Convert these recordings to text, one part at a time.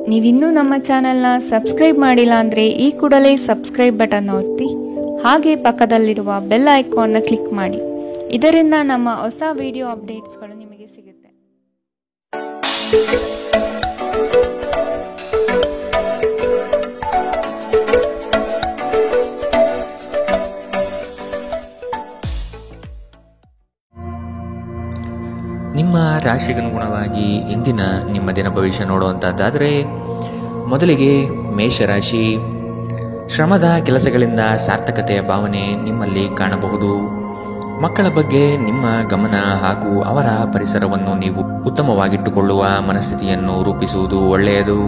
ನೀವಿನ್ನೂ ನಮ್ಮ ಚಾನೆಲ್ನ ಸಬ್ಸ್ಕ್ರೈಬ್ ಮಾಡಿಲ್ಲ ಅಂದರೆ ಈ ಕೂಡಲೇ ಸಬ್ಸ್ಕ್ರೈಬ್ ಬಟನ್ ಒತ್ತಿ ಹಾಗೆ ಪಕ್ಕದಲ್ಲಿರುವ ಬೆಲ್ ಐಕಾನ್ನ ಕ್ಲಿಕ್ ಮಾಡಿ. ಇದರಿಂದ ನಮ್ಮ ಹೊಸ ವಿಡಿಯೋ ಅಪ್ಡೇಟ್ಸ್ಗಳು ನಿಮಗೆ ಸಿಗುತ್ತೆ. ನಿಮ್ಮ ರಾಶಿಗನುಗುಣವಾಗಿ ಇಂದಿನ ನಿಮ್ಮ ದಿನ ಭವಿಷ್ಯ ನೋಡುವಂಥದ್ದಾದರೆ, ಮೊದಲಿಗೆ ಮೇಷರಾಶಿ. ಶ್ರಮದ ಕೆಲಸಗಳಿಂದ ಸಾರ್ಥಕತೆಯ ಭಾವನೆ ನಿಮ್ಮಲ್ಲಿ ಕಾಣಬಹುದು. ಮಕ್ಕಳ ಬಗ್ಗೆ ನಿಮ್ಮ ಗಮನ ಹಾಗೂ ಅವರ ಪರಿಸರವನ್ನು ನೀವು ಉತ್ತಮವಾಗಿಟ್ಟುಕೊಳ್ಳುವ ಮನಸ್ಥಿತಿಯನ್ನು ರೂಪಿಸುವುದು ಒಳ್ಳೆಯದು.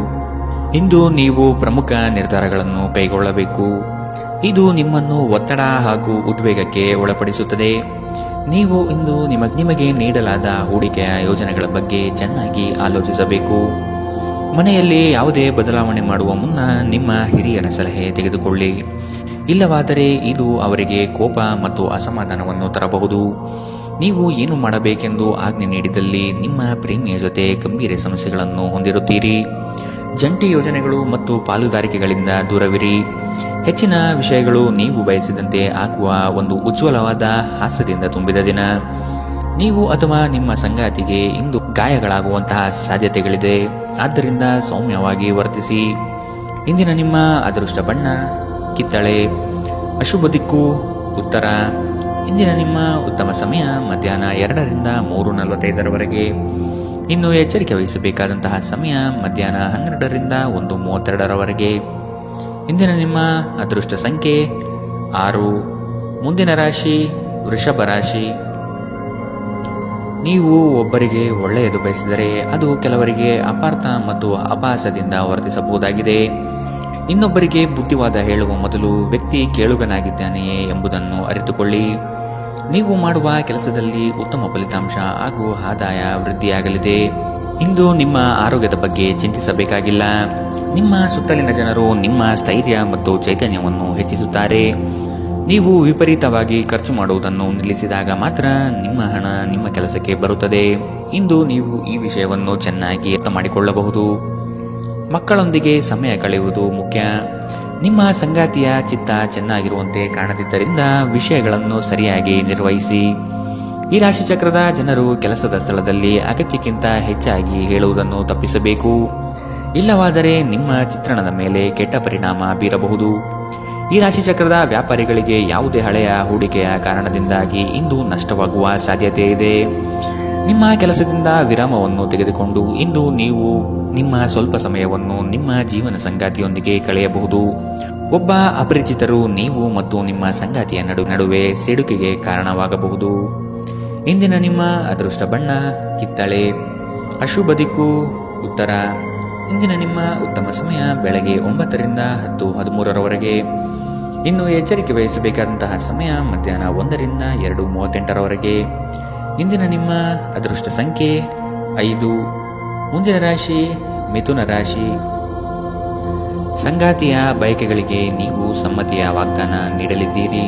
ಇಂದು ನೀವು ಪ್ರಮುಖ ನಿರ್ಧಾರಗಳನ್ನು ಕೈಗೊಳ್ಳಬೇಕು. ಇದು ನಿಮ್ಮನ್ನು ಒತ್ತಡ ಹಾಗೂ ಉದ್ವೇಗಕ್ಕೆ ಒಳಪಡಿಸುತ್ತದೆ. ನೀವು ಇಂದು ನಿಮಗೆ ನೀಡಲಾದ ಹೂಡಿಕೆಯ ಯೋಜನೆಗಳ ಬಗ್ಗೆ ಚೆನ್ನಾಗಿ ಆಲೋಚಿಸಬೇಕು. ಮನೆಯಲ್ಲಿ ಯಾವುದೇ ಬದಲಾವಣೆ ಮಾಡುವ ಮುನ್ನ ನಿಮ್ಮ ಹಿರಿಯರ ಸಲಹೆ ತೆಗೆದುಕೊಳ್ಳಿ. ಇಲ್ಲವಾದರೆ ಇದು ಅವರಿಗೆ ಕೋಪ ಮತ್ತು ಅಸಮಾಧಾನವನ್ನು ತರಬಹುದು. ನೀವು ಏನು ಮಾಡಬೇಕೆಂದು ಆಜ್ಞೆ ನೀಡಿದಲ್ಲಿ ನಿಮ್ಮ ಪ್ರೇಮಿಯ ಜೊತೆ ಗಂಭೀರ ಸಮಸ್ಯೆಗಳನ್ನು ಹೊಂದಿರುತ್ತೀರಿ. ಜಂಟಿ ಯೋಜನೆಗಳು ಮತ್ತು ಪಾಲುದಾರಿಕೆಗಳಿಂದ ದೂರವಿರಿ. ಹೆಚ್ಚಿನ ವಿಷಯಗಳು ನೀವು ಬಯಸಿದಂತೆ ಆಗುವ ಒಂದು ಉಜ್ವಲವಾದ ಹಾಸ್ಯದಿಂದ ತುಂಬಿದ ದಿನ. ನೀವು ಅಥವಾ ನಿಮ್ಮ ಸಂಗಾತಿಗೆ ಇಂದು ಗಾಯಗಳಾಗುವಂತಹ ಸಾಧ್ಯತೆಗಳಿದೆ. ಆದ್ದರಿಂದ ಸೌಮ್ಯವಾಗಿ ವರ್ತಿಸಿ. ಇಂದಿನ ನಿಮ್ಮ ಅದೃಷ್ಟ ಬಣ್ಣ ಕಿತ್ತಳೆ. ಅಶುಭ ದಿಕ್ಕು ಉತ್ತರ. ಇಂದಿನ ನಿಮ್ಮ ಉತ್ತಮ ಸಮಯ ಮಧ್ಯಾಹ್ನ 2ರಿಂದ 3:45 ಇನ್ನು ಎಚ್ಚರಿಕೆ ವಹಿಸಬೇಕಾದಂತಹ ಸಮಯ ಮಧ್ಯಾಹ್ನ 12ರಿಂದ 1:32 ಇಂದಿನ ನಿಮ್ಮ ಅದೃಷ್ಟ ಸಂಖ್ಯೆ 6. ಮುಂದಿನ ರಾಶಿ ವೃಷಭ ರಾಶಿ. ನೀವು ಒಬ್ಬರಿಗೆ ಒಳ್ಳೆಯದು ಬಯಸಿದರೆ ಅದು ಕೆಲವರಿಗೆ ಅಪಾರ್ಥ ಮತ್ತು ಅಭಾಸದಿಂದ ವರ್ತಿಸಬಹುದಾಗಿದೆ. ಇನ್ನೊಬ್ಬರಿಗೆ ಬುದ್ಧಿವಾದ ಹೇಳುವ ಮೊದಲು ವ್ಯಕ್ತಿ ಕೇಳುಗನಾಗಿದ್ದಾನೆಯೇ ಎಂಬುದನ್ನು ಅರಿತುಕೊಳ್ಳಿ. ನೀವು ಮಾಡುವ ಕೆಲಸದಲ್ಲಿ ಉತ್ತಮ ಫಲಿತಾಂಶ ಹಾಗೂ ಆದಾಯ ವೃದ್ಧಿಯಾಗಲಿದೆ. ಇಂದು ನಿಮ್ಮ ಆರೋಗ್ಯದ ಬಗ್ಗೆ ಚಿಂತಿಸಬೇಕಾಗಿಲ್ಲ. ನಿಮ್ಮ ಸುತ್ತಲಿನ ಜನರು ನಿಮ್ಮ ಸ್ಥೈರ್ಯ ಮತ್ತು ಚೈತನ್ಯವನ್ನು ಹೆಚ್ಚಿಸುತ್ತಾರೆ. ನೀವು ವಿಪರೀತವಾಗಿ ಖರ್ಚು ಮಾಡುವುದನ್ನು ನಿಲ್ಲಿಸಿದಾಗ ಮಾತ್ರ ನಿಮ್ಮ ಹಣ ನಿಮ್ಮ ಕೆಲಸಕ್ಕೆ ಬರುತ್ತದೆ. ಇಂದು ನೀವು ಈ ವಿಷಯವನ್ನು ಚೆನ್ನಾಗಿ ಅರ್ಥ ಮಾಡಿಕೊಳ್ಳಬಹುದು. ಮಕ್ಕಳೊಂದಿಗೆ ಸಮಯ ಕಳೆಯುವುದು ಮುಖ್ಯ. ನಿಮ್ಮ ಸಂಗಾತಿಯ ಚಿತ್ತ ಚೆನ್ನಾಗಿರುವಂತೆ ಕಾಣದಿದ್ದರಿಂದ ವಿಷಯಗಳನ್ನು ಸರಿಯಾಗಿ ನಿರ್ವಹಿಸಿ. ಈ ರಾಶಿಚಕ್ರದ ಜನರು ಕೆಲಸದ ಸ್ಥಳದಲ್ಲಿ ಅಗತ್ಯಕ್ಕಿಂತ ಹೆಚ್ಚಾಗಿ ಹೇಳುವುದನ್ನು ತಪ್ಪಿಸಬೇಕು. ಇಲ್ಲವಾದರೆ ನಿಮ್ಮ ಚಿತ್ರಣದ ಮೇಲೆ ಕೆಟ್ಟ ಪರಿಣಾಮ ಬೀರಬಹುದು. ಈ ರಾಶಿಚಕ್ರದ ವ್ಯಾಪಾರಿಗಳಿಗೆ ಯಾವುದೇ ಹಳೆಯ ಹೂಡಿಕೆಯ ಕಾರಣದಿಂದಾಗಿ ಇಂದು ನಷ್ಟವಾಗುವ ಸಾಧ್ಯತೆ ಇದೆ. ನಿಮ್ಮ ಕೆಲಸದಿಂದ ವಿರಾಮವನ್ನು ತೆಗೆದುಕೊಂಡು ಇಂದು ನೀವು ನಿಮ್ಮ ಸ್ವಲ್ಪ ಸಮಯವನ್ನು ನಿಮ್ಮ ಜೀವನ ಸಂಗಾತಿಯೊಂದಿಗೆ ಕಳೆಯಬಹುದು. ಒಬ್ಬ ಅಪರಿಚಿತರು ನೀವು ಮತ್ತು ನಿಮ್ಮ ಸಂಗಾತಿಯ ನಡುವೆ ಸಿಡುಕಿಗೆ ಕಾರಣವಾಗಬಹುದು. ಇಂದಿನ ನಿಮ್ಮ ಅದೃಷ್ಟ ಬಣ್ಣ ಕಿತ್ತಳೆ. ಅಶುಭ ದಿಕ್ಕು ಉತ್ತರ. ಇಂದಿನ ನಿಮ್ಮ ಉತ್ತಮ ಸಮಯ ಬೆಳಗ್ಗೆ 9ರಿಂದ 10:13 ಇನ್ನು ಎಚ್ಚರಿಕೆ ವಹಿಸಬೇಕಾದಂತಹ ಸಮಯ ಮಧ್ಯಾಹ್ನ 1ರಿಂದ 2:38 ಇಂದಿನ ನಿಮ್ಮ ಅದೃಷ್ಟ ಸಂಖ್ಯೆ 5. ಮುಂದಿನ ರಾಶಿ ಮಿಥುನ ರಾಶಿ. ಸಂಗಾತಿಯ ಬಯಕೆಗಳಿಗೆ ನೀವು ಸಮ್ಮತಿಯ ವಾಗ್ದಾನ ನೀಡಲಿದ್ದೀರಿ.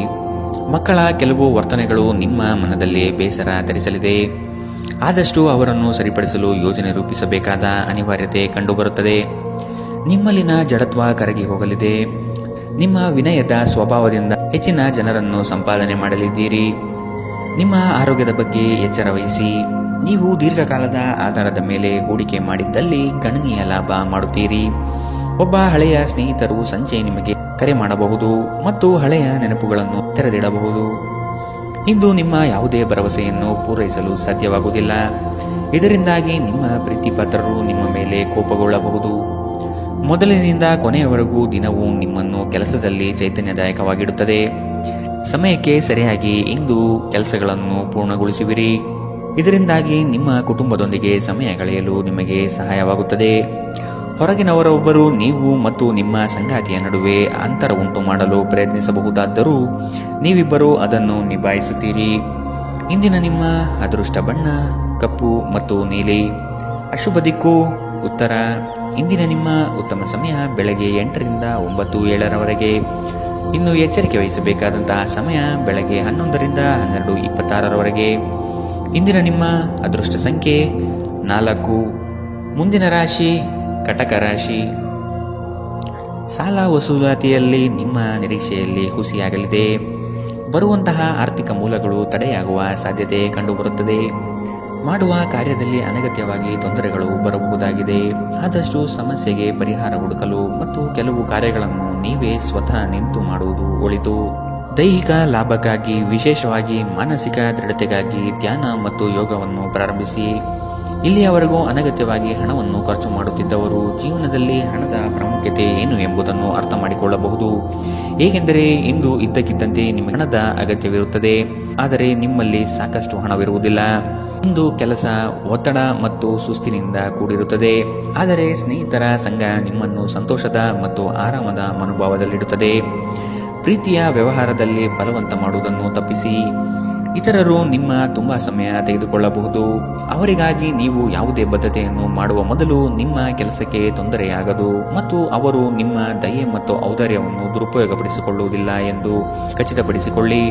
ಮಕ್ಕಳ ಕೆಲವು ವರ್ತನೆಗಳು ನಿಮ್ಮ ಮನದಲ್ಲಿ ಬೇಸರ ತರಿಸಲಿದೆ. ಆದಷ್ಟು ಅವರನ್ನು ಸರಿಪಡಿಸಲು ಯೋಜನೆ ರೂಪಿಸಬೇಕಾದ ಅನಿವಾರ್ಯತೆ ಕಂಡುಬರುತ್ತದೆ. ನಿಮ್ಮಲ್ಲಿನ ಜಡತ್ವ ಕರಗಿ ಹೋಗಲಿದೆ. ನಿಮ್ಮ ವಿನಯದ ಸ್ವಭಾವದಿಂದ ಹೆಚ್ಚಿನ ಜನರನ್ನು ಸಂಪಾದನೆ ಮಾಡಲಿದ್ದೀರಿ. ನಿಮ್ಮ ಆರೋಗ್ಯದ ಬಗ್ಗೆ ಎಚ್ಚರ ವಹಿಸಿ. ನೀವು ದೀರ್ಘಕಾಲದ ಆಧಾರದ ಮೇಲೆ ಹೂಡಿಕೆ ಮಾಡಿದ್ದಲ್ಲಿ ಗಣನೀಯ ಲಾಭ ಮಾಡುತ್ತೀರಿ. ಒಬ್ಬ ಹಳೆಯ ಸ್ನೇಹಿತರು ಸಂಜೆ ನಿಮಗೆ ಕರೆ ಮಾಡಬಹುದು ಮತ್ತು ಹಳೆಯ ನೆನಪುಗಳನ್ನು ತೆರೆದಿಡಬಹುದು. ಇಂದು ನಿಮ್ಮ ಯಾವುದೇ ಭರವಸೆಯನ್ನು ಪೂರೈಸಲು ಸಾಧ್ಯವಾಗುವುದಿಲ್ಲ. ಇದರಿಂದಾಗಿ ನಿಮ್ಮ ಪ್ರೀತಿಪಾತ್ರರು ನಿಮ್ಮ ಮೇಲೆ ಕೋಪಗೊಳ್ಳಬಹುದು. ಮೊದಲಿನಿಂದ ಕೊನೆಯವರೆಗೂ ದಿನವೂ ನಿಮ್ಮನ್ನು ಕೆಲಸದಲ್ಲಿ ಚೈತನ್ಯದಾಯಕವಾಗಿಡುತ್ತದೆ. ಸಮಯಕ್ಕೆ ಸರಿಯಾಗಿ ಇಂದು ಕೆಲಸಗಳನ್ನು ಪೂರ್ಣಗೊಳಿಸುವಿರಿ. ಇದರಿಂದಾಗಿ ನಿಮ್ಮ ಕುಟುಂಬದೊಂದಿಗೆ ಸಮಯ ಕಳೆಯಲು ನಿಮಗೆ ಸಹಾಯವಾಗುತ್ತದೆ. ಹೊರಗಿನವರೊಬ್ಬರು ನೀವು ಮತ್ತು ನಿಮ್ಮ ಸಂಗಾತಿಯ ನಡುವೆ ಅಂತರ ಉಂಟು ಮಾಡಲು ಪ್ರಯತ್ನಿಸಬಹುದಾದರೂ ನೀವಿಬ್ಬರೂ ಅದನ್ನು ನಿಭಾಯಿಸುತ್ತೀರಿ. ಇಂದಿನ ನಿಮ್ಮ ಅದೃಷ್ಟ ಬಣ್ಣ ಕಪ್ಪು ಮತ್ತು ನೀಲಿ. ಅಶುಭ ದಿಕ್ಕು ಉತ್ತರ. ಇಂದಿನ ನಿಮ್ಮ ಉತ್ತಮ ಸಮಯ ಬೆಳಗ್ಗೆ 8ರಿಂದ 9:07 ಇನ್ನು ಎಚ್ಚರಿಕೆ ವಹಿಸಬೇಕಾದಂತಹ ಸಮಯ ಬೆಳಗ್ಗೆ 11ರಿಂದ 12:26 ಇಂದಿನ ನಿಮ್ಮ ಅದೃಷ್ಟ ಸಂಖ್ಯೆ 4. ಮುಂದಿನ ರಾಶಿ ಕಟಕ ರಾಶಿ. ಸಾಲ ವಸೂಲಾತಿಯಲ್ಲಿ ನಿಮ್ಮ ನಿರೀಕ್ಷೆಯಲ್ಲಿ ಹುಸಿಯಾಗಲಿದೆ. ಬರುವಂತಹ ಆರ್ಥಿಕ ಮೂಲಗಳು ತಡೆಯಾಗುವ ಸಾಧ್ಯತೆ ಕಂಡುಬರುತ್ತದೆ. ಮಾಡುವ ಕಾರ್ಯದಲ್ಲಿ ಅನಗತ್ಯವಾಗಿ ತೊಂದರೆಗಳು ಬರಬಹುದಾಗಿದೆ. ಆದಷ್ಟು ಸಮಸ್ಯೆಗೆ ಪರಿಹಾರ ಹುಡುಕಲು ಮತ್ತು ಕೆಲವು ಕಾರ್ಯಗಳನ್ನು ನೀವೇ ಸ್ವತಃ ನಿಂತು ಮಾಡುವುದು ಒಳಿತು. ದೈಹಿಕ ಲಾಭಕ್ಕಾಗಿ, ವಿಶೇಷವಾಗಿ ಮಾನಸಿಕ ದೃಢತೆಗಾಗಿ ಧ್ಯಾನ ಮತ್ತು ಯೋಗವನ್ನು ಪ್ರಾರಂಭಿಸಿ. ಇಲ್ಲಿಯವರೆಗೂ ಅನಗತ್ಯವಾಗಿ ಹಣವನ್ನು ಖರ್ಚು ಮಾಡುತ್ತಿದ್ದವರು ಜೀವನದಲ್ಲಿ ಹಣದ ಪ್ರಾಮುಖ್ಯತೆ ಏನು ಎಂಬುದನ್ನು ಅರ್ಥ ಮಾಡಿಕೊಳ್ಳಬಹುದು. ಏಕೆಂದರೆ ಇಂದು ಇದ್ದಕ್ಕಿದ್ದಂತೆ ನಿಮಗೆ ಹಣದ ಅಗತ್ಯವಿರುತ್ತದೆ, ಆದರೆ ನಿಮ್ಮಲ್ಲಿ ಸಾಕಷ್ಟು ಹಣವಿರುವುದಿಲ್ಲ. ಇಂದು ಕೆಲಸ ಒತ್ತಡ ಮತ್ತು ಸುಸ್ತಿನಿಂದ ಕೂಡಿರುತ್ತದೆ, ಆದರೆ ಸ್ನೇಹಿತರ ಸಂಘ ನಿಮ್ಮನ್ನು ಸಂತೋಷದ ಮತ್ತು ಆರಾಮದ ಮನೋಭಾವದಲ್ಲಿಡುತ್ತದೆ. ಪ್ರೀತಿಯ ವ್ಯವಹಾರದಲ್ಲಿ ಬಲವಂತ ಮಾಡುವುದನ್ನು ತಪ್ಪಿಸಿ. ಇತರರು ನಿಮ್ಮ ತುಂಬಾ ಸಮಯ ತೆಗೆದುಕೊಳ್ಳಬಹುದು. ಅವರಿಗಾಗಿ ನೀವು ಯಾವುದೇ ಬದ್ಧತೆಯನ್ನು ಮಾಡುವ ಮೊದಲು ನಿಮ್ಮ ಕೆಲಸಕ್ಕೆ ತೊಂದರೆಯಾಗದು ಮತ್ತು ಅವರು ನಿಮ್ಮ ದಯೆ ಮತ್ತು ಔದಾರ್ಯವನ್ನು ದುರುಪಯೋಗಪಡಿಸಿಕೊಳ್ಳುವುದಿಲ್ಲ ಎಂದು ಖಚಿತಪಡಿಸಿಕೊಳ್ಳಿ.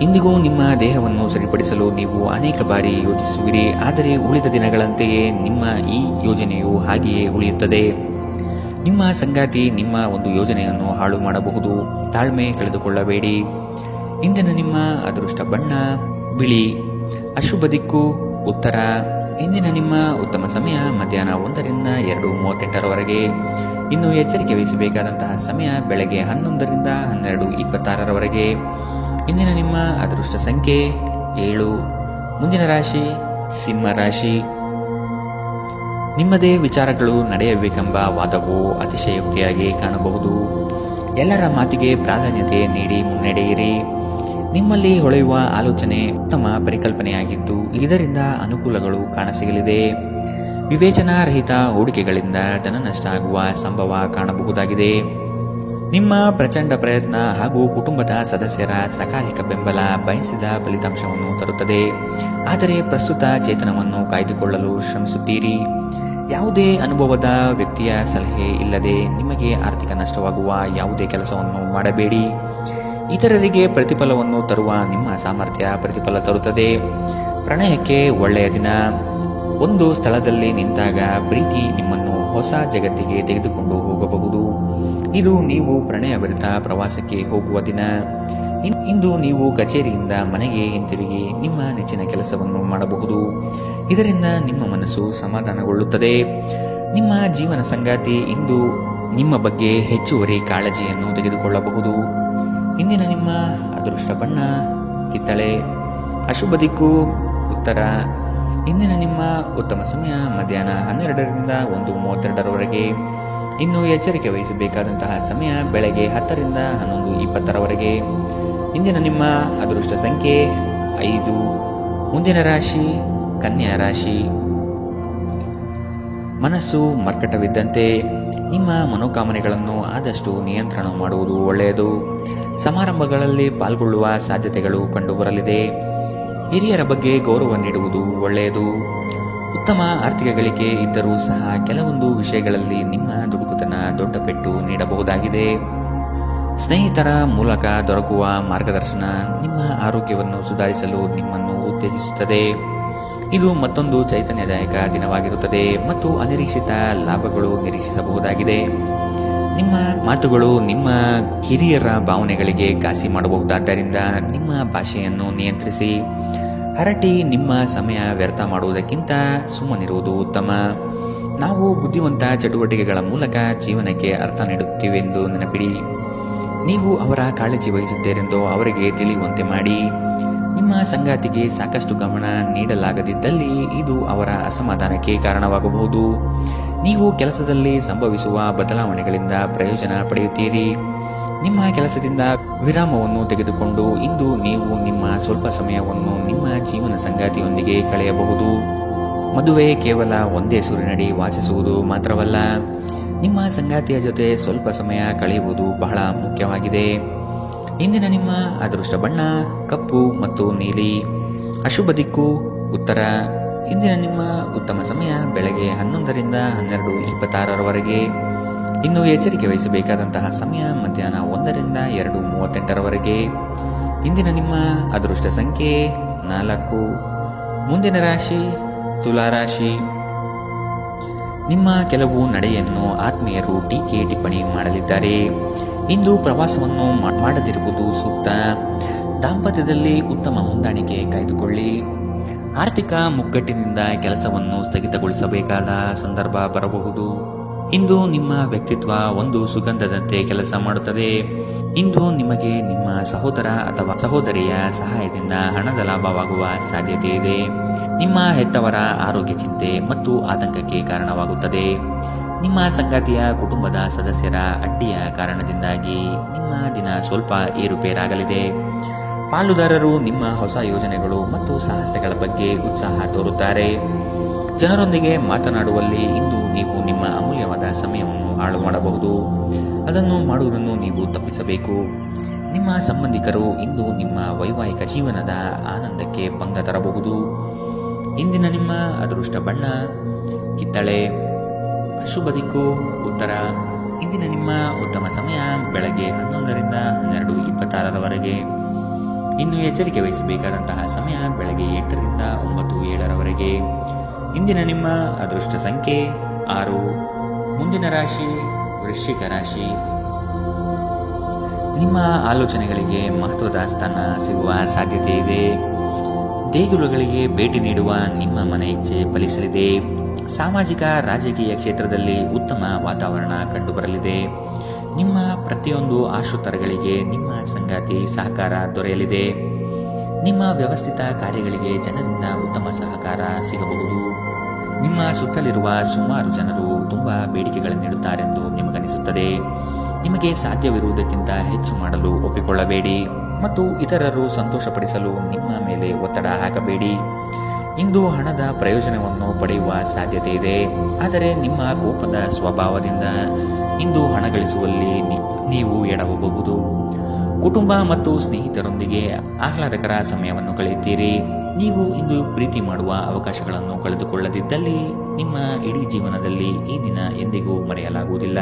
ಇಂದಿಗೂ ನಿಮ್ಮ ದೇಹವನ್ನು ಸರಿಪಡಿಸಲು ನೀವು ಅನೇಕ ಬಾರಿ ಯೋಚಿಸುವಿರಿ, ಆದರೆ ಉಳಿದ ದಿನಗಳಂತೆಯೇ ನಿಮ್ಮ ಈ ಯೋಜನೆಯು ಹಾಗೆಯೇ ಉಳಿಯುತ್ತದೆ. ನಿಮ್ಮ ಸಂಗಾತಿ ನಿಮ್ಮ ಒಂದು ಯೋಜನೆಯನ್ನು ಹಾಳು ಮಾಡಬಹುದು. ತಾಳ್ಮೆ ಕಳೆದುಕೊಳ್ಳಬೇಡಿ. ಇಂದಿನ ನಿಮ್ಮ ಅದೃಷ್ಟ ಬಣ್ಣ ಬಿಳಿ. ಅಶುಭ ದಿಕ್ಕು ಉತ್ತರ. ಇಂದಿನ ನಿಮ್ಮ ಉತ್ತಮ ಸಮಯ ಮಧ್ಯಾಹ್ನ 1ರಿಂದ 2:38ರವರೆಗೆ. ಇನ್ನು ಎಚ್ಚರಿಕೆ ವಹಿಸಬೇಕಾದಂತಹ ಸಮಯ ಬೆಳಗ್ಗೆ 11ರಿಂದ 12:26ರವರೆಗೆ. ಇಂದಿನ ನಿಮ್ಮ ಅದೃಷ್ಟ ಸಂಖ್ಯೆ 7. ಮುಂದಿನ ರಾಶಿ ಸಿಂಹ ರಾಶಿ. ನಿಮ್ಮದೇ ವಿಚಾರಗಳು ನಡೆಯಬೇಕೆಂಬ ವಾದವು ಅತಿಶಯೋಕ್ತಿಯಾಗಿ ಕಾಣಬಹುದು. ಎಲ್ಲರ ಮಾತಿಗೆ ಪ್ರಾಧಾನ್ಯತೆ ನೀಡಿ ಮುನ್ನಡೆಯಿರಿ. ನಿಮ್ಮಲ್ಲಿ ಹೊಳೆಯುವ ಆಲೋಚನೆ ಉತ್ತಮ ಪರಿಕಲ್ಪನೆಯಾಗಿದ್ದು ಇದರಿಂದ ಅನುಕೂಲಗಳು ಕಾಣಸಿಗಲಿದೆ. ವಿವೇಚನಾರಹಿತ ಹೂಡಿಕೆಗಳಿಂದ ಧನ ನಷ್ಟ ಆಗುವ ಸಂಭವ ಕಾಣಬಹುದಾಗಿದೆ. ನಿಮ್ಮ ಪ್ರಚಂಡ ಪ್ರಯತ್ನ ಹಾಗೂ ಕುಟುಂಬದ ಸದಸ್ಯರ ಸಕಾಲಿಕ ಬೆಂಬಲ ಬಯಸಿದ ಫಲಿತಾಂಶವನ್ನು ತರುತ್ತದೆ, ಆದರೆ ಪ್ರಸ್ತುತ ಚೇತನವನ್ನು ಕಾಯ್ದುಕೊಳ್ಳಲು ಶ್ರಮಿಸುತ್ತೀರಿ. ಯಾವುದೇ ಅನುಭವದ ವ್ಯಕ್ತಿಯ ಸಲಹೆ ಇಲ್ಲದೆ ನಿಮಗೆ ಆರ್ಥಿಕ ನಷ್ಟವಾಗುವ ಯಾವುದೇ ಕೆಲಸವನ್ನು ಮಾಡಬೇಡಿ. ಇತರರಿಗೆ ಪ್ರತಿಫಲವನ್ನು ತರುವ ನಿಮ್ಮ ಸಾಮರ್ಥ್ಯ ಪ್ರತಿಫಲ ತರುತ್ತದೆ. ಪ್ರಣಯಕ್ಕೆ ಒಳ್ಳೆಯ ದಿನ. ಒಂದು ಸ್ಥಳದಲ್ಲಿ ನಿಂತಾಗ ಪ್ರೀತಿ ನಿಮ್ಮನ್ನು ಹೊಸ ಜಗತ್ತಿಗೆ ತೆಗೆದುಕೊಂಡು ಹೋಗಬಹುದು. ಇದು ನೀವು ಪ್ರಣಯಭರಿತ ಪ್ರವಾಸಕ್ಕೆ ಹೋಗುವ ದಿನ. ಇಂದು ನೀವು ಕಚೇರಿಯಿಂದ ಮನೆಗೆ ಹಿಂತಿರುಗಿ ನಿಮ್ಮ ನೆಚ್ಚಿನ ಕೆಲಸವನ್ನು ಮಾಡಬಹುದು. ಇದರಿಂದ ನಿಮ್ಮ ಮನಸ್ಸು ಸಮಾಧಾನಗೊಳ್ಳುತ್ತದೆ. ನಿಮ್ಮ ಜೀವನ ಸಂಗಾತಿ ಇಂದು ನಿಮ್ಮ ಬಗ್ಗೆ ಹೆಚ್ಚುವರಿ ಕಾಳಜಿಯನ್ನು ತೆಗೆದುಕೊಳ್ಳಬಹುದು. ಇಂದಿನ ನಿಮ್ಮ ಅದೃಷ್ಟ ಬಣ್ಣ ಕಿತ್ತಳೆ. ಅಶುಭ ದಿಕ್ಕು ಉತ್ತರ. ಇಂದಿನ ನಿಮ್ಮ ಉತ್ತಮ ಸಮಯ ಮಧ್ಯಾಹ್ನ 12ರಿಂದ 1:32ರವರೆಗೆ. ಇನ್ನು ಎಚ್ಚರಿಕೆ ವಹಿಸಬೇಕಾದಂತಹ ಸಮಯ ಬೆಳಗ್ಗೆ 10ರಿಂದ 11:20ರವರೆಗೆ. ಇಂದಿನ ನಿಮ್ಮ ಅದೃಷ್ಟ ಸಂಖ್ಯೆ 5. ಮುಂದಿನ ರಾಶಿ ಕನ್ಯಾ ರಾಶಿ. ಮನಸ್ಸು ಮರ್ಕಟವಿದ್ದಂತೆ ನಿಮ್ಮ ಮನೋಕಾಮನೆಗಳನ್ನು ಆದಷ್ಟು ನಿಯಂತ್ರಣ ಮಾಡುವುದು ಒಳ್ಳೆಯದು. ಸಮಾರಂಭಗಳಲ್ಲಿ ಪಾಲ್ಗೊಳ್ಳುವ ಸಾಧ್ಯತೆಗಳು ಕಂಡುಬರಲಿದೆ. ಹಿರಿಯರ ಬಗ್ಗೆ ಗೌರವ ನೀಡುವುದು ಒಳ್ಳೆಯದು. ಉತ್ತಮ ಆರ್ಥಿಕ ಗಳಿಕೆ ಇದ್ದರೂ ಸಹ ಕೆಲವೊಂದು ವಿಷಯಗಳಲ್ಲಿ ನಿಮ್ಮ ದುಡುಕುತನ ದೊಡ್ಡ ಪೆಟ್ಟು ನೀಡಬಹುದಾಗಿದೆ. ಸ್ನೇಹಿತರ ಮೂಲಕ ದೊರಕುವ ಮಾರ್ಗದರ್ಶನ ನಿಮ್ಮ ಆರೋಗ್ಯವನ್ನು ಸುಧಾರಿಸಲು ನಿಮ್ಮನ್ನು ಉತ್ತೇಜಿಸುತ್ತದೆ. ಇದು ಮತ್ತೊಂದು ಚೈತನ್ಯದಾಯಕ ದಿನವಾಗಿರುತ್ತದೆ ಮತ್ತು ಅನಿರೀಕ್ಷಿತ ಲಾಭಗಳು ನಿರೀಕ್ಷಿಸಬಹುದಾಗಿದೆ. ನಿಮ್ಮ ಮಾತುಗಳು ನಿಮ್ಮ ಹಿರಿಯರ ಭಾವನೆಗಳಿಗೆ ಘಾಸಿ ಮಾಡಬಹುದಾದ್ದರಿಂದ ನಿಮ್ಮ ಭಾಷೆಯನ್ನು ನಿಯಂತ್ರಿಸಿ. ಹರಟಿ ನಿಮ್ಮ ಸಮಯ ವ್ಯರ್ಥ ಮಾಡುವುದಕ್ಕಿಂತ ಸುಮ್ಮನಿರುವುದು ಉತ್ತಮ. ನಾವು ಬುದ್ಧಿವಂತ ಚಟುವಟಿಕೆಗಳ ಮೂಲಕ ಜೀವನಕ್ಕೆ ಅರ್ಥ ನೀಡುತ್ತೀವೆಂದು ನೆನಪಿಡಿ. ನೀವು ಅವರ ಕಾಳಜಿ ವಹಿಸುತ್ತೀರೆಂದು ಅವರಿಗೆ ತಿಳಿಯುವಂತೆ ಮಾಡಿ. ನಿಮ್ಮ ಸಂಗಾತಿಗೆ ಸಾಕಷ್ಟು ಗಮನ ನೀಡಲಾಗದಿದ್ದಲ್ಲಿ ಇದು ಅವರ ಅಸಮಾಧಾನಕ್ಕೆ ಕಾರಣವಾಗಬಹುದು. ನೀವು ಕೆಲಸದಲ್ಲಿ ಸಂಭವಿಸುವ ಬದಲಾವಣೆಗಳಿಂದ ಪ್ರಯೋಜನ ಪಡೆಯುತ್ತೀರಿ. ನಿಮ್ಮ ಕೆಲಸದಿಂದ ವಿರಾಮವನ್ನು ತೆಗೆದುಕೊಂಡು ಇಂದು ನೀವು ನಿಮ್ಮ ಸ್ವಲ್ಪ ಸಮಯವನ್ನು ನಿಮ್ಮ ಜೀವನ ಸಂಗಾತಿಯೊಂದಿಗೆ ಕಳೆಯಬಹುದು. ಮದುವೆ ಕೇವಲ ಒಂದೇ ಸೂರಿನಡಿ ವಾಸಿಸುವುದು ಮಾತ್ರವಲ್ಲ, ನಿಮ್ಮ ಸಂಗಾತಿಯ ಜೊತೆ ಸ್ವಲ್ಪ ಸಮಯ ಕಳೆಯುವುದು ಬಹಳ ಮುಖ್ಯವಾಗಿದೆ. ಇಂದಿನ ನಿಮ್ಮ ಅದೃಷ್ಟ ಬಣ್ಣ ಕಪ್ಪು ಮತ್ತು ನೀಲಿ. ಅಶುಭ ದಿಕ್ಕು ಉತ್ತರ. ಇಂದಿನ ನಿಮ್ಮ ಉತ್ತಮ ಸಮಯ ಬೆಳಗ್ಗೆ 11ರಿಂದ 12:26ರವರೆಗೆ. ಇನ್ನು ಎಚ್ಚರಿಕೆ ವಹಿಸಬೇಕಾದಂತಹ ಸಮಯ ಮಧ್ಯಾಹ್ನ 1ರಿಂದ 2:38ರವರೆಗೆ. ಇಂದಿನ ನಿಮ್ಮ ಅದೃಷ್ಟ ಸಂಖ್ಯೆ 4. ಮುಂದಿನ ರಾಶಿ ತುಲಾರಾಶಿ. ನಿಮ್ಮ ಕೆಲವು ನಡೆಯನ್ನು ಆತ್ಮೀಯರು ಟೀಕೆ ಟಿಪ್ಪಣಿ ಮಾಡಲಿದ್ದಾರೆ. ಇಂದು ಪ್ರವಾಸವನ್ನು ಮಾಡದಿರುವುದು ಸೂಕ್ತ. ದಾಂಪತ್ಯದಲ್ಲಿ ಉತ್ತಮ ಹೊಂದಾಣಿಕೆ ಕಾಯ್ದುಕೊಳ್ಳಿ. ಆರ್ಥಿಕ ಮುಗ್ಗಟ್ಟಿನಿಂದ ಕೆಲಸವನ್ನು ಸ್ಥಗಿತಗೊಳಿಸಬೇಕಾದ ಸಂದರ್ಭ ಬರಬಹುದು. ಇಂದು ನಿಮ್ಮ ವ್ಯಕ್ತಿತ್ವ ಒಂದು ಸುಗಂಧದಂತೆ ಕೆಲಸ ಮಾಡುತ್ತದೆ. ಇಂದು ನಿಮಗೆ ನಿಮ್ಮ ಸಹೋದರ ಅಥವಾ ಸಹೋದರಿಯ ಸಹಾಯದಿಂದ ಹಣದ ಲಾಭವಾಗುವ ಸಾಧ್ಯತೆ ಇದೆ. ನಿಮ್ಮ ಹೆತ್ತವರ ಆರೋಗ್ಯ ಚಿಂತೆ ಮತ್ತು ಆತಂಕಕ್ಕೆ ಕಾರಣವಾಗುತ್ತದೆ. ನಿಮ್ಮ ಸಂಗಾತಿಯ ಕುಟುಂಬದ ಸದಸ್ಯರ ಅಡ್ಡಿಯ ಕಾರಣದಿಂದಾಗಿ ನಿಮ್ಮ ದಿನ ಸ್ವಲ್ಪ ಏರುಪೇರಾಗಲಿದೆ. ಪಾಲುದಾರರು ನಿಮ್ಮ ಹೊಸ ಯೋಜನೆಗಳು ಮತ್ತು ಸಾಹಸಗಳ ಬಗ್ಗೆ ಉತ್ಸಾಹ ತೋರುತ್ತಾರೆ. ಜನರೊಂದಿಗೆ ಮಾತನಾಡುವಲ್ಲಿ ಇಂದು ನೀವು ನಿಮ್ಮ ಅಮೂಲ್ಯವಾದ ಸಮಯವನ್ನು ಹಾಳು ಮಾಡಬಹುದು. ಅದನ್ನು ಮಾಡುವುದನ್ನು ನೀವು ತಪ್ಪಿಸಬೇಕು. ನಿಮ್ಮ ಸಂಬಂಧಿಕರು ಇಂದು ನಿಮ್ಮ ವೈವಾಹಿಕ ಜೀವನದ ಆನಂದಕ್ಕೆ ಭಂಗ ತರಬಹುದು. ಇಂದಿನ ನಿಮ್ಮ ಅದೃಷ್ಟ ಬಣ್ಣ ಕಿತ್ತಳೆ. ಶುಭ ದಿಕ್ಕು ಉತ್ತರ. ಇಂದಿನ ನಿಮ್ಮ ಉತ್ತಮ ಸಮಯ ಬೆಳಗ್ಗೆ 11ರಿಂದ 12:26 ಇನ್ನು ಎಚ್ಚರಿಕೆ ವಹಿಸಬೇಕಾದಂತಹ ಸಮಯ ಬೆಳಗ್ಗೆ 8ರಿಂದ 9:07 ಇಂದಿನ ನಿಮ್ಮ ಅದೃಷ್ಟ ಸಂಖ್ಯೆ 6. ಮುಂದಿನ ರಾಶಿ ವೃಶ್ಚಿಕ ರಾಶಿ. ನಿಮ್ಮ ಆಲೋಚನೆಗಳಿಗೆ ಮಹತ್ವದ ಸ್ಥಾನ ಸಿಗುವ ಸಾಧ್ಯತೆ ಇದೆ. ದೇಗುಲಗಳಿಗೆ ಭೇಟಿ ನೀಡುವ ನಿಮ್ಮ ಮನೆ ಇಚ್ಛೆ ಫಲಿಸಲಿದೆ. ಸಾಮಾಜಿಕ ರಾಜಕೀಯ ಕ್ಷೇತ್ರದಲ್ಲಿ ಉತ್ತಮ ವಾತಾವರಣ ಕಂಡುಬರಲಿದೆ. ನಿಮ್ಮ ಪ್ರತಿಯೊಂದು ಆಶೋತ್ತರಗಳಿಗೆ ನಿಮ್ಮ ಸಂಗಾತಿ ಸಹಕಾರ ದೊರೆಯಲಿದೆ. ನಿಮ್ಮ ವ್ಯವಸ್ಥಿತ ಕಾರ್ಯಗಳಿಗೆ ಜನರಿಂದ ಉತ್ತಮ ಸಹಕಾರ ಸಿಗಬಹುದು. ನಿಮ್ಮ ಸುತ್ತಲಿರುವ ಸುಮಾರು ಜನರು ತುಂಬಾ ಬೇಡಿಕೆಗಳನ್ನಿಡುತ್ತಾರೆಂದು ನಿಮಗನಿಸುತ್ತದೆ. ನಿಮಗೆ ಸಾಧ್ಯವಿರುವುದಕ್ಕಿಂತ ಹೆಚ್ಚು ಮಾಡಲು ಒಪ್ಪಿಕೊಳ್ಳಬೇಡಿ ಮತ್ತು ಇತರರು ಸಂತೋಷಪಡಿಸಲು ನಿಮ್ಮ ಮೇಲೆ ಒತ್ತಡ ಹಾಕಬೇಡಿ. ಇಂದು ಹಣದ ಪ್ರಯೋಜನವನ್ನು ಪಡೆಯುವ ಸಾಧ್ಯತೆ ಇದೆ. ಆದರೆ ನಿಮ್ಮ ಕೋಪದ ಸ್ವಭಾವದಿಂದ ಇಂದು ಹಣ ಗಳಿಸುವಲ್ಲಿ ನೀವು ಎಡವಬಹುದು. ಕುಟುಂಬ ಮತ್ತು ಸ್ನೇಹಿತರೊಂದಿಗೆ ಆಹ್ಲಾದಕರ ಸಮಯವನ್ನು ಕಳೆಯುತ್ತೀರಿ. ನೀವು ಇಂದು ಪ್ರೀತಿ ಮಾಡುವ ಅವಕಾಶಗಳನ್ನು ಕಳೆದುಕೊಳ್ಳದಿದ್ದಲ್ಲಿ ನಿಮ್ಮ ಇಡೀ ಜೀವನದಲ್ಲಿ ಈ ದಿನ ಎಂದಿಗೂ ಮರೆಯಲಾಗುವುದಿಲ್ಲ.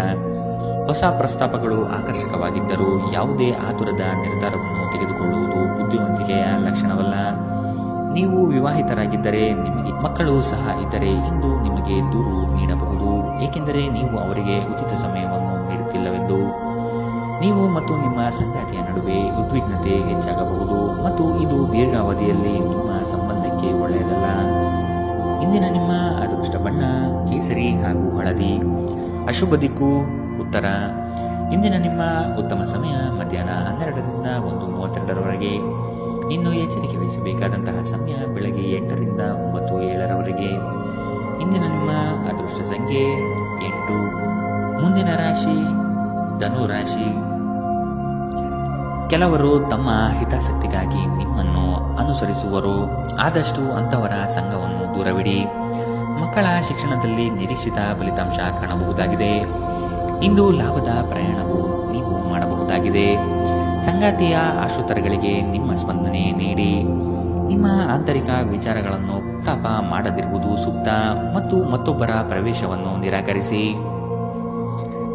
ಹೊಸ ಪ್ರಸ್ತಾಪಗಳು ಆಕರ್ಷಕವಾಗಿದ್ದರೂ ಯಾವುದೇ ಆತುರದ ನಿರ್ಧಾರವನ್ನು ತೆಗೆದುಕೊಳ್ಳುವುದು ಬುದ್ಧಿವಂತಿಕೆಯ ಲಕ್ಷಣವಲ್ಲ. ನೀವು ವಿವಾಹಿತರಾಗಿದ್ದರೆ ನಿಮಗೆ ಮಕ್ಕಳು ಸಹ ಇದ್ದರೆ ಇಂದು ನಿಮಗೆ ದೂರು ನೀಡಬಹುದು, ಏಕೆಂದರೆ ನೀವು ಅವರಿಗೆ ಉಚಿತ ಸಮಯವನ್ನು ನೀಡುತ್ತಿಲ್ಲವೆಂದು. ನೀವು ಮತ್ತು ನಿಮ್ಮ ಸಂಗಾತಿಯ ನಡುವೆ ಉದ್ವಿಗ್ನತೆ ಹೆಚ್ಚಾಗಬಹುದು ಮತ್ತು ಇದು ದೀರ್ಘಾವಧಿಯಲ್ಲಿ ನಿಮ್ಮ ಸಂಬಂಧಕ್ಕೆ ಒಳ್ಳೆಯದಲ್ಲ. ಇಂದಿನ ನಿಮ್ಮ ಅದೃಷ್ಟ ಬಣ್ಣ ಕೇಸರಿ ಹಾಗೂ ಹಳದಿ. ಅಶುಭ ದಿಕ್ಕು ಉತ್ತರ. ಇಂದಿನ ನಿಮ್ಮ ಉತ್ತಮ ಸಮಯ ಮಧ್ಯಾಹ್ನ 12ರಿಂದ 1:32 ಇನ್ನು ಎಚ್ಚರಿಕೆ ವಹಿಸಬೇಕಾದಂತಹ ಸಮಯ ಬೆಳಗ್ಗೆ 8ರಿಂದ 9:07 ಇಂದಿನ ನಿಮ್ಮ ಅದೃಷ್ಟ ಸಂಖ್ಯೆ 8. ಮುಂದಿನ ರಾಶಿ ಧನು ರಾಶಿ. ಕೆಲವರು ತಮ್ಮ ಹಿತಾಸಕ್ತಿಗಾಗಿ ನಿಮ್ಮನ್ನು ಅನುಸರಿಸುವರು. ಆದಷ್ಟು ಅಂತವರ ಸಂಘವನ್ನು ದೂರವಿಡಿ. ಮಕ್ಕಳ ಶಿಕ್ಷಣದಲ್ಲಿ ನಿರೀಕ್ಷಿತ ಫಲಿತಾಂಶ ಕಾಣಬಹುದಾಗಿದೆ. ಇಂದು ಲಾಭದ ಪ್ರಯಾಣವು ನೀವು ಮಾಡಬಹುದಾಗಿದೆ. ಸಂಗಾತಿಯ ಆಶೋತ್ತರಗಳಿಗೆ ನಿಮ್ಮ ಸ್ಪಂದನೆ ನೀಡಿ. ನಿಮ್ಮ ಆಂತರಿಕ ವಿಚಾರಗಳನ್ನು ಪ್ರಸ್ತಾಪ ಮಾಡದಿರುವುದು ಸೂಕ್ತ ಮತ್ತು ಮತ್ತೊಬ್ಬರ ಪ್ರವೇಶವನ್ನು ನಿರಾಕರಿಸಿ.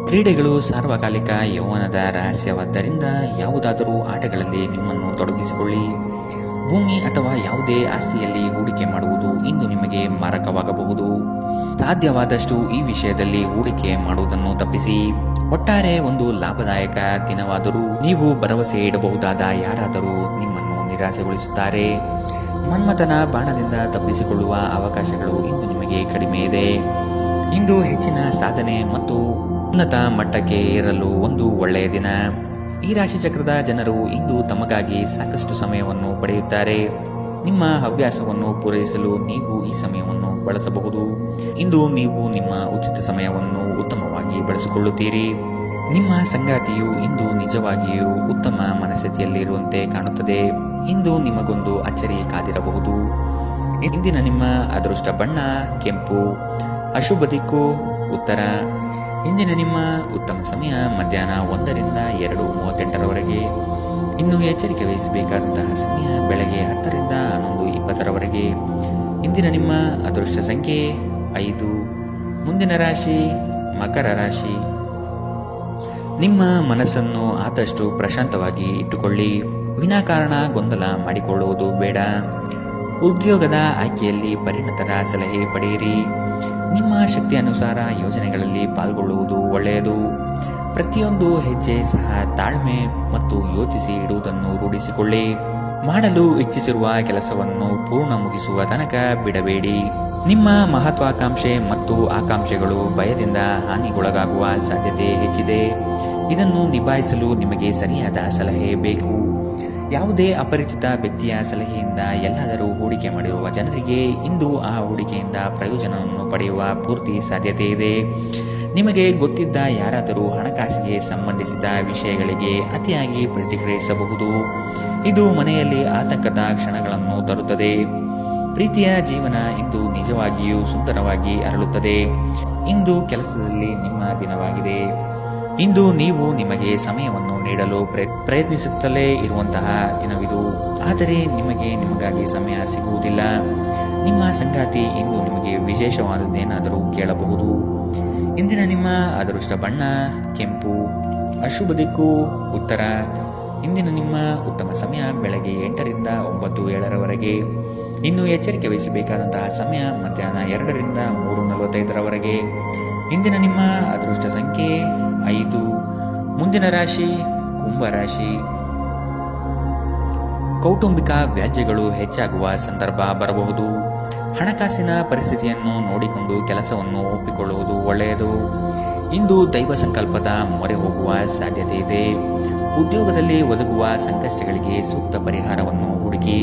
ಕ್ರೀಡೆಗಳು ಸಾರ್ವಕಾಲಿಕ ಯೌವನದ ರಹಸ್ಯವಾದ್ದರಿಂದ ಯಾವುದಾದರೂ ಆಟಗಳಲ್ಲಿ ನಿಮ್ಮನ್ನು ತೊಡಗಿಸಿಕೊಳ್ಳಿ. ಭೂಮಿ ಅಥವಾ ಯಾವುದೇ ಆಸ್ತಿಯಲ್ಲಿ ಹೂಡಿಕೆ ಮಾಡುವುದು ಇಂದು ನಿಮಗೆ ಮಾರಕವಾಗಬಹುದು. ಸಾಧ್ಯವಾದಷ್ಟು ಈ ವಿಷಯದಲ್ಲಿ ಹೂಡಿಕೆ ಮಾಡುವುದನ್ನು ತಪ್ಪಿಸಿ. ಒಟ್ಟಾರೆ ಒಂದು ಲಾಭದಾಯಕ ದಿನವಾದರೂ ನೀವು ಭರವಸೆ ಇಡಬಹುದಾದ ಯಾರಾದರೂ ನಿಮ್ಮನ್ನು ನಿರಾಸೆಗೊಳಿಸುತ್ತಾರೆ. ಮನ್ಮಥನ ಬಾಣದಿಂದ ತಪ್ಪಿಸಿಕೊಳ್ಳುವ ಅವಕಾಶಗಳು ಇಂದು ನಿಮಗೆ ಕಡಿಮೆ ಇದೆ. ಇಂದು ಹೆಚ್ಚಿನ ಸಾಧನೆ ಮತ್ತು ಉನ್ನತ ಮಟ್ಟಕ್ಕೆ ಏರಲು ಒಂದು ಒಳ್ಳೆಯ ದಿನ. ಈ ರಾಶಿ ಚಕ್ರದ ಜನರು ಇಂದು ತಮಗಾಗಿ ಸಾಕಷ್ಟು ಸಮಯವನ್ನು ಪಡೆಯುತ್ತಾರೆ. ನಿಮ್ಮ ಹವ್ಯಾಸವನ್ನು ಪೂರೈಸಲು ನೀವು ಈ ಸಮಯವನ್ನು ಬಳಸಬಹುದು. ಇಂದು ನೀವು ನಿಮ್ಮ ಉಚಿತ ಸಮಯವನ್ನು ಉತ್ತಮವಾಗಿ ಬಳಸಿಕೊಳ್ಳುತ್ತೀರಿ. ನಿಮ್ಮ ಸಂಗಾತಿಯು ಇಂದು ನಿಜವಾಗಿಯೂ ಉತ್ತಮ ಮನಸ್ಥಿತಿಯಲ್ಲಿರುವಂತೆ ಕಾಣುತ್ತದೆ. ಇಂದು ನಿಮಗೊಂದು ಅಚ್ಚರಿ ಕಾದಿರಬಹುದು. ಇಂದಿನ ನಿಮ್ಮ ಅದೃಷ್ಟ ಬಣ್ಣ ಕೆಂಪು. ಅಶುಭ ದಿಕ್ಕು ಉತ್ತರ. ಇಂದಿನ ನಿಮ್ಮ ಉತ್ತಮ ಸಮಯ ಮಧ್ಯಾಹ್ನ 1ರಿಂದ 2:38 ಇನ್ನು ಎಚ್ಚರಿಕೆ ವಹಿಸಬೇಕಾದಂತಹ ಸಮಯ ಬೆಳಗ್ಗೆ 10ರಿಂದ 11:20 ಇಂದಿನ ನಿಮ್ಮ ಅದೃಷ್ಟ ಸಂಖ್ಯೆ 5. ಮುಂದಿನ ರಾಶಿ ಮಕರ ರಾಶಿ. ನಿಮ್ಮ ಮನಸ್ಸನ್ನು ಆದಷ್ಟು ಪ್ರಶಾಂತವಾಗಿ ಇಟ್ಟುಕೊಳ್ಳಿ. ವಿನಾಕಾರಣ ಗೊಂದಲ ಮಾಡಿಕೊಳ್ಳುವುದು ಬೇಡ. ಉದ್ಯೋಗದ ಆಯ್ಕೆಯಲ್ಲಿ ಪರಿಣತರ ಸಲಹೆ ಪಡೆಯಿರಿ. ನಿಮ್ಮ ಶಕ್ತಿ ಅನುಸಾರ ಯೋಜನೆಗಳಲ್ಲಿ ಪಾಲ್ಗೊಳ್ಳುವುದು ಒಳ್ಳೆಯದು. ಪ್ರತಿಯೊಂದು ಹೆಜ್ಜೆ ಸಹ ತಾಳ್ಮೆ ಮತ್ತು ಯೋಚಿಸಿ ಇಡುವುದನ್ನು ರೂಢಿಸಿಕೊಳ್ಳಿ. ಮಾಡಲು ಇಚ್ಛಿಸಿರುವ ಕೆಲಸವನ್ನು ಪೂರ್ಣ ಮುಗಿಸುವ ತನಕ ಬಿಡಬೇಡಿ. ನಿಮ್ಮ ಮಹತ್ವಾಕಾಂಕ್ಷೆ ಮತ್ತು ಆಕಾಂಕ್ಷೆಗಳು ಭಯದಿಂದ ಹಾನಿಗೊಳಗಾಗುವ ಸಾಧ್ಯತೆ ಹೆಚ್ಚಿದೆ. ಇದನ್ನು ನಿಭಾಯಿಸಲು ನಿಮಗೆ ಸರಿಯಾದ ಸಲಹೆ ಬೇಕು. ಯಾವುದೇ ಅಪರಿಚಿತ ವ್ಯಕ್ತಿಯ ಸಲಹೆಯಿಂದ ಎಲ್ಲಾದರೂ ಹೂಡಿಕೆ ಮಾಡಿರುವ ಜನರಿಗೆ ಇಂದು ಆ ಹೂಡಿಕೆಯಿಂದ ಪ್ರಯೋಜನವನ್ನು ಪಡೆಯುವ ಪೂರ್ತಿ ಸಾಧ್ಯತೆ ಇದೆ. ನಿಮಗೆ ಗೊತ್ತಿದ್ದ ಯಾರಾದರೂ ಹಣಕಾಸಿಗೆ ಸಂಬಂಧಿಸಿದ ವಿಷಯಗಳಿಗೆ ಅತಿಯಾಗಿ ಪ್ರತಿಕ್ರಿಯಿಸಬಹುದು. ಇದು ಮನೆಯಲ್ಲಿ ಆತಂಕದ ಕ್ಷಣಗಳನ್ನು ತರುತ್ತದೆ. ಪ್ರೀತಿಯ ಜೀವನ ಇಂದು ನಿಜವಾಗಿಯೂ ಸುಂದರವಾಗಿ ಅರಳುತ್ತದೆ. ಇಂದು ಕೆಲಸದಲ್ಲಿ ನಿಮ್ಮ ದಿನವಾಗಿದೆ. ಇಂದು ನೀವು ನಿಮಗೆ ಸಮಯವನ್ನು ನೀಡಲು ಪ್ರಯತ್ನಿಸುತ್ತಲೇ ಇರುವಂತಹ ದಿನವಿದು. ಆದರೆ ನಿಮಗಾಗಿ ಸಮಯ ಸಿಗುವುದಿಲ್ಲ. ನಿಮ್ಮ ಸಂಗಾತಿ ಇಂದು ನಿಮಗೆ ವಿಶೇಷವಾದದ್ದೇನಾದರೂ ಕೇಳಬಹುದು. ಇಂದಿನ ನಿಮ್ಮ ಅದೃಷ್ಟ ಬಣ್ಣ ಕೆಂಪು. ಅಶುಭ ದಿಕ್ಕು ಉತ್ತರ. ಇಂದಿನ ನಿಮ್ಮ ಉತ್ತಮ ಸಮಯ ಬೆಳಗ್ಗೆ 8ರಿಂದ 9:07 ಇನ್ನು ಎಚ್ಚರಿಕೆ ವಹಿಸಬೇಕಾದಂತಹ ಸಮಯ ಮಧ್ಯಾಹ್ನ 2ರಿಂದ 3:45 ಇಂದಿನ ನಿಮ್ಮ ಅದೃಷ್ಟ ಸಂಖ್ಯೆ 5. ಮುಂದಿನ ರಾಶಿ ಕುಂಭರಾಶಿ. ಕೌಟುಂಬಿಕ ವ್ಯಾಜ್ಯಗಳು ಹೆಚ್ಚಾಗುವ ಸಂದರ್ಭ ಬರಬಹುದು. ಹಣಕಾಸಿನ ಪರಿಸ್ಥಿತಿಯನ್ನು ನೋಡಿಕೊಂಡು ಕೆಲಸವನ್ನು ಒಪ್ಪಿಕೊಳ್ಳುವುದು ಒಳ್ಳೆಯದು. ಇಂದು ದೈವ ಸಂಕಲ್ಪದ ಮೊರೆ ಹೋಗುವ ಸಾಧ್ಯತೆ ಇದೆ. ಉದ್ಯೋಗದಲ್ಲಿ ಒದಗುವ ಸಂಕಷ್ಟಗಳಿಗೆ ಸೂಕ್ತ ಪರಿಹಾರವನ್ನು ಹುಡುಕಿ.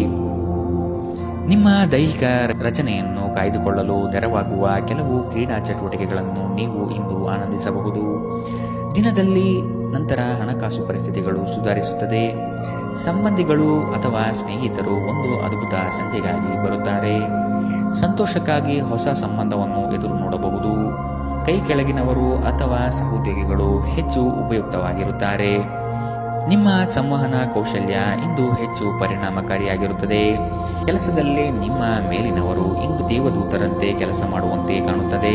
ನಿಮ್ಮ ದೈಹಿಕ ರಚನೆಯನ್ನು ಕಾಯ್ದುಕೊಳ್ಳಲು ನೆರವಾಗುವ ಕೆಲವು ಕ್ರೀಡಾ ಚಟುವಟಿಕೆಗಳನ್ನು ನೀವು ಇಂದು ಆನಂದಿಸಬಹುದು. ದಿನದಲ್ಲಿ ನಂತರ ಹಣಕಾಸು ಪರಿಸ್ಥಿತಿಗಳು ಸುಧಾರಿಸುತ್ತದೆ. ಸಂಬಂಧಿಗಳು ಅಥವಾ ಸ್ನೇಹಿತರು ಒಂದು ಅದ್ಭುತ ಸಂಜೆಗಾಗಿ ಬರುತ್ತಾರೆ. ಸಂತೋಷಕ್ಕಾಗಿ ಹೊಸ ಸಂಬಂಧವನ್ನು ಎದುರು ನೋಡಬಹುದು. ಕೈ ಕೆಳಗಿನವರು ಅಥವಾ ಸಹೋದ್ಯೋಗಿಗಳು ಹೆಚ್ಚು ಉಪಯುಕ್ತವಾಗಿರುತ್ತಾರೆ. ನಿಮ್ಮ ಸಂವಹನ ಕೌಶಲ್ಯ ಇಂದು ಹೆಚ್ಚು ಪರಿಣಾಮಕಾರಿಯಾಗಿರುತ್ತದೆ. ಕೆಲಸದಲ್ಲಿ ನಿಮ್ಮ ಮೇಲಿನವರು ಇಂದು ದೇವದೂತರಂತೆ ಕೆಲಸ ಮಾಡುವಂತೆ ಕಾಣುತ್ತದೆ.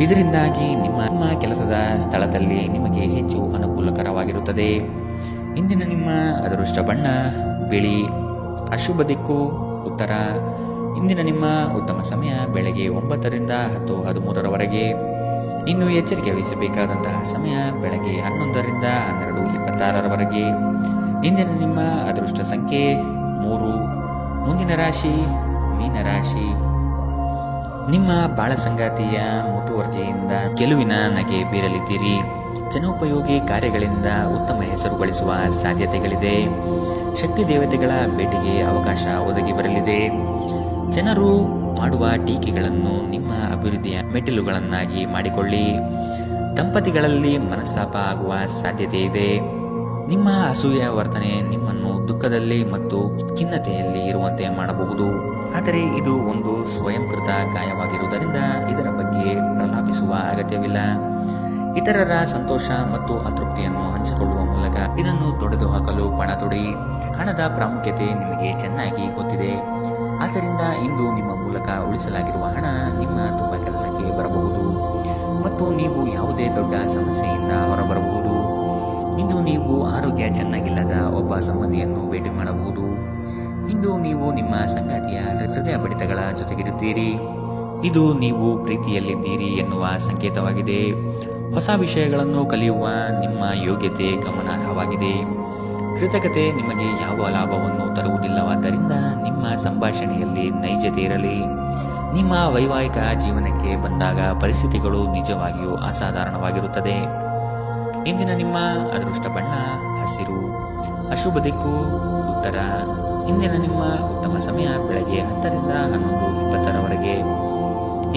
ಇದರಿಂದಾಗಿ ನಿಮ್ಮ ಕೆಲಸದ ಸ್ಥಳದಲ್ಲಿ ನಿಮಗೆ ಹೆಚ್ಚು ಅನುಕೂಲಕರವಾಗಿರುತ್ತದೆ. ಇಂದಿನ ನಿಮ್ಮ ಅದೃಷ್ಟ ಬಣ್ಣ ಬಿಳಿ. ಅಶುಭ ದಿಕ್ಕು ಉತ್ತರ. ಇಂದಿನ ನಿಮ್ಮ ಉತ್ತಮ ಸಮಯ ಬೆಳಗ್ಗೆ 9ರಿಂದ 10:13 ಇನ್ನು ಎಚ್ಚರಿಕೆ ವಹಿಸಬೇಕಾದಂತಹ ಸಮಯ ಬೆಳಗ್ಗೆ 11ರಿಂದ 12:26 ಇಂದಿನ ನಿಮ್ಮ ಅದೃಷ್ಟ ಸಂಖ್ಯೆ 3. ಮುಂದಿನ ರಾಶಿ ಮೀನರಾಶಿ. ನಿಮ್ಮ ಬಾಳ ಸಂಗಾತಿಯ ಮುತುವರ್ಜಿಯಿಂದ ಗೆಲುವಿನ ನಗೆ ಬೀರಲಿದ್ದೀರಿ. ಜನೋಪಯೋಗಿ ಕಾರ್ಯಗಳಿಂದ ಉತ್ತಮ ಹೆಸರು ಗಳಿಸುವ ಸಾಧ್ಯತೆಗಳಿದೆ. ಶಕ್ತಿ ದೇವತೆಗಳ ಭೇಟಿಗೆ ಅವಕಾಶ ಒದಗಿ ಬರಲಿದೆ. ಜನರು ಮಾಡುವ ಟೀಕೆಗಳನ್ನು ನಿಮ್ಮ ಅಭಿವೃದ್ಧಿಯ ಮೆಟ್ಟಿಲುಗಳನ್ನಾಗಿ ಮಾಡಿಕೊಳ್ಳಿ. ದಂಪತಿಗಳಲ್ಲಿ ಮನಸ್ತಾಪ ಆಗುವ ಸಾಧ್ಯತೆ ಇದೆ. ನಿಮ್ಮ ಅಸೂಯ ವರ್ತನೆ ನಿಮ್ಮನ್ನು ದುಃಖದಲ್ಲಿ ಮತ್ತು ಖಿನ್ನತೆಯಲ್ಲಿ ಇರುವಂತೆ ಮಾಡಬಹುದು. ಆದರೆ ಇದು ಒಂದು ಸ್ವಯಂಕೃತ ಗಾಯವಾಗಿರುವುದರಿಂದ ಇದರ ಬಗ್ಗೆ ಪ್ರಲಾಪಿಸುವ ಅಗತ್ಯವಿಲ್ಲ. ಇತರರ ಸಂತೋಷ ಮತ್ತು ಅತೃಪ್ತಿಯನ್ನು ಹಂಚಿಕೊಳ್ಳುವ ಮೂಲಕ ಇದನ್ನು ತೊಡೆದುಹಾಕಲು ಪಣ ತೊಡಿ. ಹಣದ ಪ್ರಾಮುಖ್ಯತೆ ನಿಮಗೆ ಚೆನ್ನಾಗಿ ಗೊತ್ತಿದೆ. ಆದ್ದರಿಂದ ಇಂದು ನಿಮ್ಮ ಮೂಲಕ ಉಳಿಸಲಾಗಿರುವ ಹಣ ನಿಮ್ಮ ತುಂಬಾ ಕೆಲಸಕ್ಕೆ ಬರಬಹುದು ಮತ್ತು ನೀವು ಯಾವುದೇ ದೊಡ್ಡ ಸಮಸ್ಯೆಯಿಂದ ಹೊರಬರಬಹುದು. ಇಂದು ನೀವು ಆರೋಗ್ಯ ಚೆನ್ನಾಗಿಲ್ಲದ ಒಬ್ಬ ಸಂಬಂಧಿಯನ್ನು ಭೇಟಿ ಮಾಡಬಹುದು. ಇಂದು ನೀವು ನಿಮ್ಮ ಸಂಗಾತಿಯ ಹೃದಯ ಬಡಿತಗಳ ಜೊತೆಗಿರುತ್ತೀರಿ. ಇದು ನೀವು ಪ್ರೀತಿಯಲ್ಲಿದ್ದೀರಿ ಎನ್ನುವ ಸಂಕೇತವಾಗಿದೆ. ಹೊಸ ವಿಷಯಗಳನ್ನು ಕಲಿಯುವ ನಿಮ್ಮ ಯೋಗ್ಯತೆ ಗಮನಾರ್ಹವಾಗಿದೆ. ಕೃತಜ್ಞತೆ ನಿಮಗೆ ಯಾವ ಲಾಭವನ್ನು ತರುವುದಿಲ್ಲವಾದ್ದರಿಂದ ನಿಮ್ಮ ಸಂಭಾಷಣೆಯಲ್ಲಿ ನೈಜತೆ ಇರಲಿ. ನಿಮ್ಮ ವೈವಾಹಿಕ ಜೀವನಕ್ಕೆ ಬಂದಾಗ ಪರಿಸ್ಥಿತಿಗಳು ನಿಜವಾಗಿಯೂ ಅಸಾಧಾರಣವಾಗಿರುತ್ತದೆ. ಇಂದಿನ ನಿಮ್ಮ ಅದೃಷ್ಟ ಬಣ್ಣ ಹಸಿರು. ಅಶುಭ ದಿಕ್ಕು ಉತ್ತರ. ಇಂದಿನ ನಿಮ್ಮ ಉತ್ತಮ ಸಮಯ ಬೆಳಗ್ಗೆ 10ರಿಂದ 11:20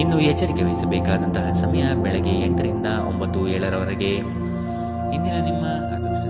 ಇನ್ನು ಎಚ್ಚರಿಕೆ ವಹಿಸಬೇಕಾದಂತಹ ಸಮಯ ಬೆಳಗ್ಗೆ 8ರಿಂದ 9:07 ಇಂದಿನ ನಿಮ್ಮ ಅದೃಷ್ಟ